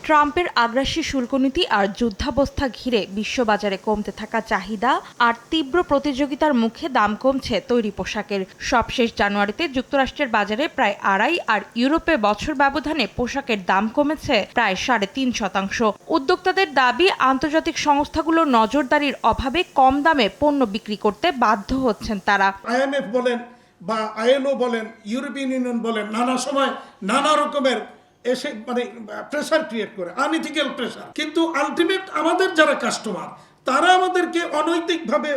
ট্রাম্পের আগ্রাসী শুল্ক নীতি আর যুদ্ধাবস্থা ঘিরে বিশ্ববাজারে কমতে থাকা চাহিদা আর তীব্র প্রতিযোগিতার মুখে দাম কমছে তৈরি পোশাকের। সবশেষ জানুয়ারিতে যুক্তরাষ্ট্রের বাজারে প্রায় 2.5 আর ইউরোপে বছর ব্যবধানে পোশাকের দাম কমেছে প্রায় 3.5%। উদ্যোক্তাদের দাবি, আন্তর্জাতিক সংস্থাগুলোর নজরদারির অভাবে কম দামে পণ্য বিক্রি করতে বাধ্য হচ্ছেন তারা। IMF বলেন বা ILO বলেন, ইউরোপিয়ান ইউনিয়ন বলেন, নানা সময় নানা রকমের এসে প্রেসার ক্রিয়েট করে, আনইথিক্যাল প্রেসার। কিন্তু আলটিমেট আমাদের যারা কাস্টমার, তারা আমাদেরকে অনৈতিকভাবে,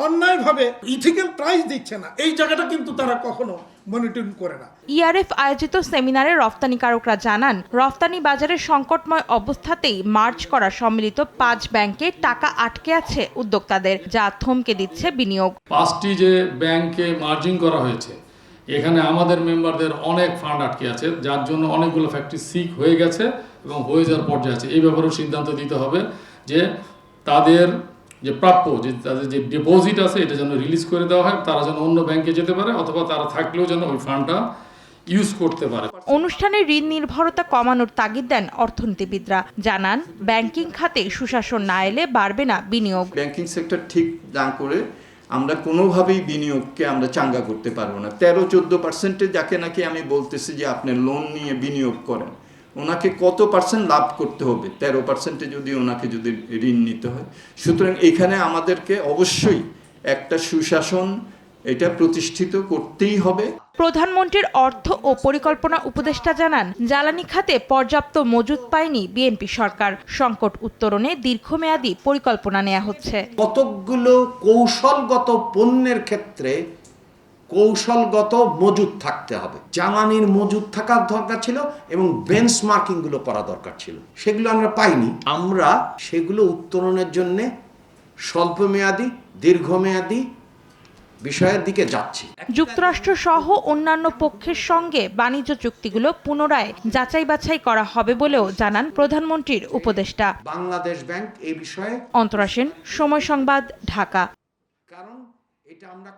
অন্যায়ভাবে ইথিক্যাল প্রাইস দিচ্ছে না, এই জায়গাটা কিন্তু তারা কখনো মনিটরিং করে না। ইআরএফ আয়োজিত সেমিনারে রফতানিকারকরা জানান, রফতানি বাজারের সংকটময় অবস্থাতেই মার্চ করা সম্মিলিত 5 ব্যাংকে টাকা আটকে আছে উদ্যোক্তাদের, যা থমকে দিচ্ছে বিনিয়োগ। 5টি যে ব্যাংকে মার্জিং করা হয়েছে, এখানে আমাদের মেম্বারদের অনেক ফান্ড আটকে আছে, যার জন্য অনেকগুলো ফ্যাক্টরি সিক হয়ে গেছে এবং হয়ে যাওয়ার পর্যায়ে আছে। এই ব্যাপারেও সিদ্ধান্ত দিতে হবে যে তাদের যে প্রাপ্য, যে তাদের যে ডিপোজিট আছে, এটা যেন রিলিজ করে দেওয়া হয়, তারা যেন অন্য ব্যাংকে যেতে পারে, অথবা তারা থাকলেও যেন ওই ফান্ডটা ইউজ করতে পারে। অনুষ্ঠানে ঋণ নির্ভরতা কমানোর তাগিদ দেন অর্থনীতিবিদরা। জানান, ব্যাংকিং খাতে সুশাসন না এলে বাড়বে না বিনিয়োগ। ব্যাংকিং সেক্টর ঠিক না করে আমরা কোনোভাবেই বিনিয়োগকে আমরা চাঙ্গা করতে পারবো না। 13-14% যাকে নাকি আমি বলতেছি যে আপনি লোন নিয়ে বিনিয়োগ করেন, ওনাকে কত পার্সেন্ট লাভ করতে হবে 13%-এ যদি ওনাকে যদি ঋণ নিতে হয়। সুতরাং এখানে আমাদেরকে অবশ্যই একটা সুশাসন এটা প্রতিষ্ঠিত করতেই হবে। প্রধানমন্ত্রীর অর্থ ও পরিকল্পনা উপদেষ্টা জানান, জ্বালানি খাতে পর্যাপ্ত মজুত পায়নি বিএনপি সরকার। সংকট উত্তরণে দীর্ঘমেয়াদী পরিকল্পনা নেওয়া হচ্ছে। কতকগুলো কৌশলগত পণ্যের ক্ষেত্রে কৌশলগত মজুত থাকতে হবে। জ্বালানির মজুত থাকার দরকার ছিল এবং বেঞ্চমার্কিং গুলো করা দরকার ছিল, সেগুলো আমরা পাইনি। আমরা সেগুলো উত্তরণের জন্য স্বল্পমেয়াদী, দীর্ঘমেয়াদী বিষয়ের দিকে যাচ্ছি। যুক্তরাষ্ট্র সহ অন্যান্য পক্ষের সঙ্গে বাণিজ্য চুক্তিগুলো পুনরায় যাচাই বাছাই করা হবে বলেও জানান প্রধানমন্ত্রীর উপদেষ্টা। বাংলাদেশ ব্যাংক এই বিষয়ে। অন্তরা সেন, সময় সংবাদ, ঢাকা। কারণ এটা আমরা